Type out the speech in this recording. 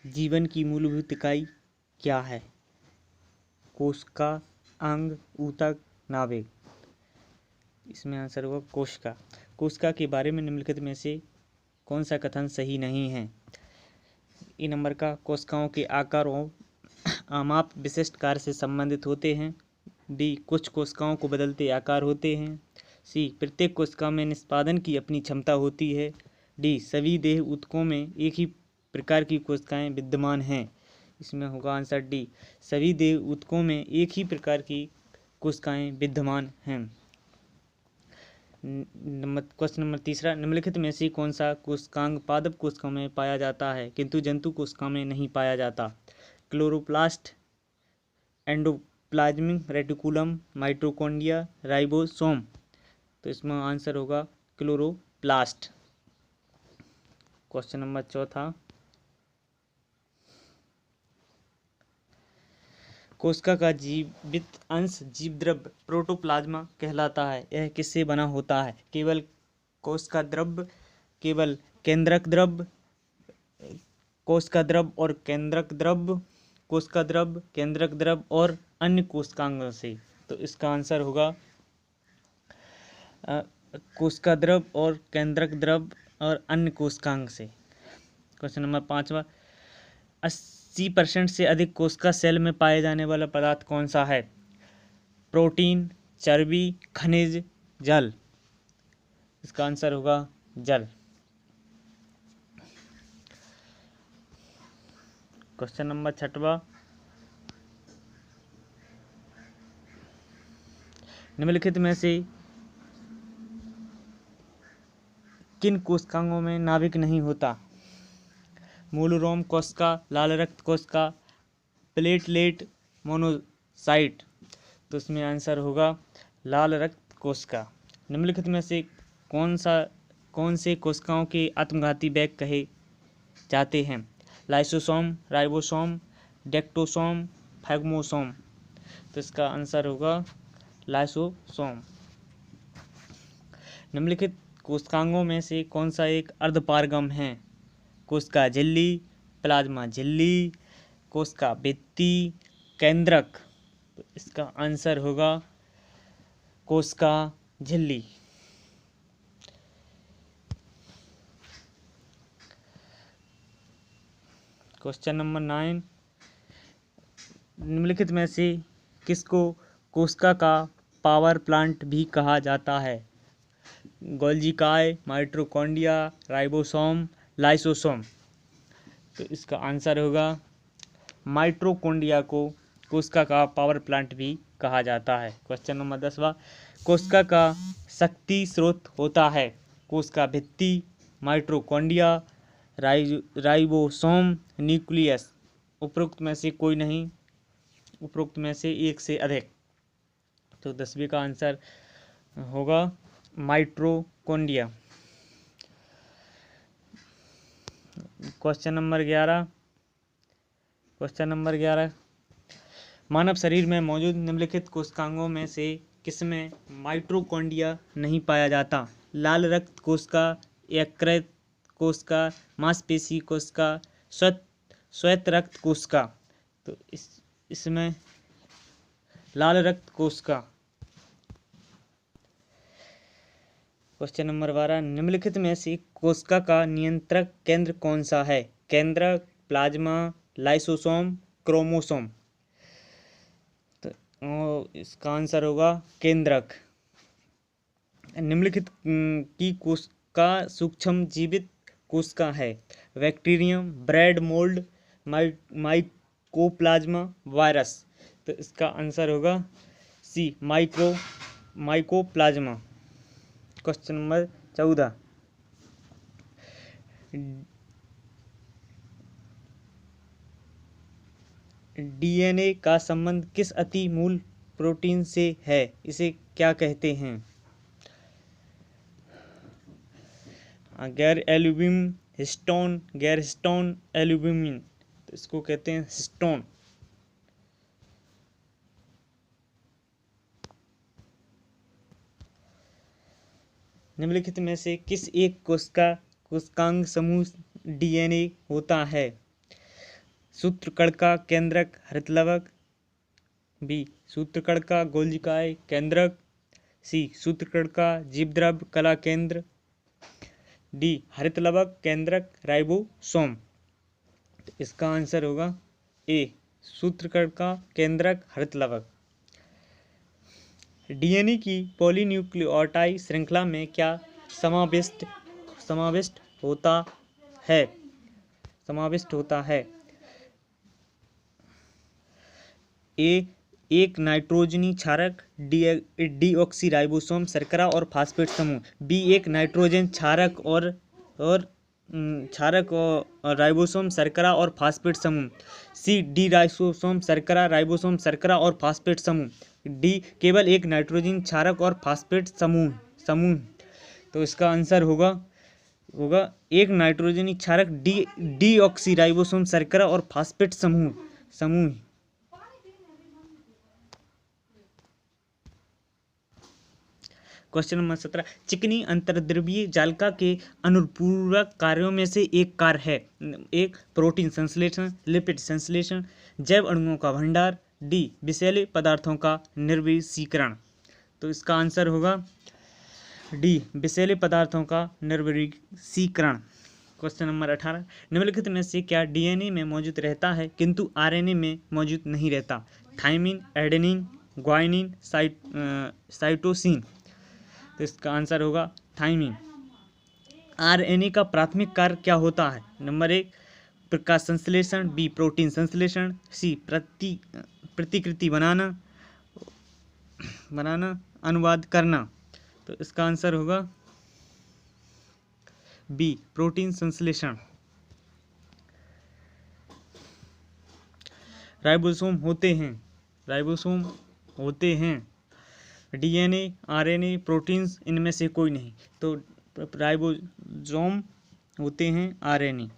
जीवन की मूलभूत इकाई क्या है? कोशिका, अंग, ऊतक, नाभिक। इसमें आंसर होगा कोशिका। कोशिका के बारे में निम्नलिखित में से कौन सा कथन सही नहीं है? ए नंबर का, कोशिकाओं के आकार और आमाप विशिष्ट कार्य से संबंधित होते हैं। डी, कुछ कोशिकाओं को बदलते आकार होते हैं। सी, प्रत्येक कोशिका में निष्पादन की अपनी क्षमता होती है। डी, सभी देह ऊतकों में एक ही प्रकार की कोशिकाएं विद्यमान हैं। इसमें होगा आंसर डी, सभी देह ऊतकों में एक ही प्रकार की कोशिकाएं विद्यमान हैं। क्वेश्चन नंबर तीसरा, निम्नलिखित में से कौन सा कोशिकांग पादप कोशिकाओं में पाया जाता है किंतु जंतु कोशिकाओं में नहीं पाया जाता? Chloroplast, endoplasmic reticulum, mitochondria, ribosome. तो इसमें आंसर होगा क्लोरोप्लास्ट। क्वेश्चन नंबर चौथा, कोशिका का जीवित अंश जीवद्रव्य प्रोटोप्लाज्मा कहलाता है। यह किससे बना होता है? केवल कोशिका द्रव्य, केवल केंद्रक द्रव्य, कोशिका द्रव्य और केंद्रक द्रव्य, कोशिका द्रव्य, केंद्रक द्रव्य और अन्य कोशिकांगों से। तो इसका आंसर होगा कोशिका द्रव्य और केंद्रक द्रव्य और अन्य कोशिकांग से। क्वेश्चन नंबर पाँचवा, 80% से अधिक कोशिका सेल में पाए जाने वाला पदार्थ कौन सा है? प्रोटीन, चर्बी, खनिज, जल। इसका आंसर होगा जल। क्वेश्चन नंबर छठवा, निम्नलिखित में से किन कोशिकांगों में नाभिक नहीं होता? मूलरोम कोशिका, लाल रक्त कोशिका, प्लेटलेट, मोनोसाइट। तो इसमें आंसर होगा लाल रक्त कोशिका। निम्नलिखित में से कौन से कोशिकाओं के आत्मघाती बैग कहे जाते हैं? Lysosome, ribosome, dictyosome, phagosome. तो इसका आंसर होगा लाइसोसोम। निम्नलिखित कोशिकांगों में से कौन सा एक अर्धपारगम है? कोशिका झिल्ली, प्लाज्मा झिल्ली, कोशिका भित्ति, केंद्रक। तो इसका आंसर होगा कोशिका झिल्ली। क्वेश्चन नंबर 9, निम्नलिखित में से किसको कोशिका का पावर प्लांट भी कहा जाता है? गोल्गी काय, माइटोकॉन्ड्रिया, राइबोसोम, लाइसोसोम। तो इसका आंसर होगा माइटोकॉन्ड्रिया को कोशिका का पावर प्लांट भी कहा जाता है। क्वेश्चन नंबर 10वां, कोशिका का शक्ति स्रोत होता है? कोशिका भित्ति, माइटोकॉन्ड्रिया, राइबोसोम, न्यूक्लियस। उपरोक्त में से कोई नहीं, उपरोक्त में से एक से अधिक। तो 10वीं का आंसर होगा माइटोकॉन्ड्रिया। क्वेश्चन नंबर 11, मानव शरीर में मौजूद निम्नलिखित कोशिकांगों में से किसमें माइटोकॉन्ड्रिया नहीं पाया जाता? लाल रक्त कोशिका, यकृत कोशिका, मांसपेशी कोशिका, श्वेत रक्त कोशिका। तो इसमें लाल रक्त कोशिका। क्वेश्चन नंबर 12, निम्नलिखित में से कोशिका का नियंत्रक केंद्र कौन सा है? केंद्रक, प्लाज्मा, लाइसोसोम, क्रोमोसोम। तो इसका आंसर होगा केंद्रक। निम्नलिखित की कोशिका सूक्ष्म जीवित कोशिका है? Bacterium, bread mould, mycoplasma, virus. तो इसका आंसर होगा सी, माइकोप्लाज्मा। क्वेश्चन नंबर 14, डीएनए का संबंध किस अति मूल प्रोटीन से है? इसे क्या कहते हैं? गैर एल्ब्यूमिन, हिस्टोन, गैर हिस्टोन, एल्ब्यूमिन। तो इसको कहते हैं हिस्टोन। निम्नलिखित में से किस एक कोशिकांग समूह डीएनए होता है? सूत्रकण का केंद्रक हरितलवक, बी सूत्रकण का गोलजिकाय केंद्रक, सी सूत्रकण का जीवद्रव्य कला केंद्र, डी हरितलवक केंद्रक राइबोसोम। तो इसका आंसर होगा ए सूत्रकण का केंद्रक हरितलवक। डीएनए की पॉलीन्यूक्लियोटाइड श्रृंखला में क्या समाविष्ट होता है? ए एक नाइट्रोजनी क्षारक डीऑक्सीराइबोसोम शर्करा और फास्फेट समूह, बी एक नाइट्रोजन क्षारक और राइबोसोम शर्करा और फास्फेट समूह, सी डी राइबोसोम शर्करा राइबोसोम शर्करा और फास्फेट समूह, डी केवल एक नाइट्रोजन क्षारक और फास्फेट समूह। तो इसका आंसर होगा एक नाइट्रोजनी क्षारक डीऑक्सीराइबोसोम शर्करा और फास्फेट समूह। क्वेश्चन नंबर 17, चिकनी अंतर्द्रव्यीय जालिका के अनुपूरक कार्यों में से एक कार्य है? एक प्रोटीन संश्लेषण, लिपिड संश्लेषण, जैव अणुओं का भंडार, डी विषैले पदार्थों का निर्विषीकरण। तो इसका आंसर होगा डी विषैले पदार्थों का निर्विषीकरण। क्वेश्चन नंबर 18, निम्नलिखित में से क्या डीएनए में मौजूद रहता है किंतु आरएनए में मौजूद नहीं रहता? Thymine, adenine, guanine, cytosine. तो इसका आंसर होगा थाइमिन। आरएनए का प्राथमिक कार्य क्या होता है? नंबर 1 प्रकाश संश्लेषण, बी प्रोटीन संश्लेषण, सी प्रतिकृति बनाना, अनुवाद करना। तो इसका आंसर होगा बी प्रोटीन संश्लेषण। राइबोसोम होते हैं डीएनए, आरएनए, प्रोटीन्स, इनमें से कोई नहीं। तो राइबोसोम होते हैं आरएनए।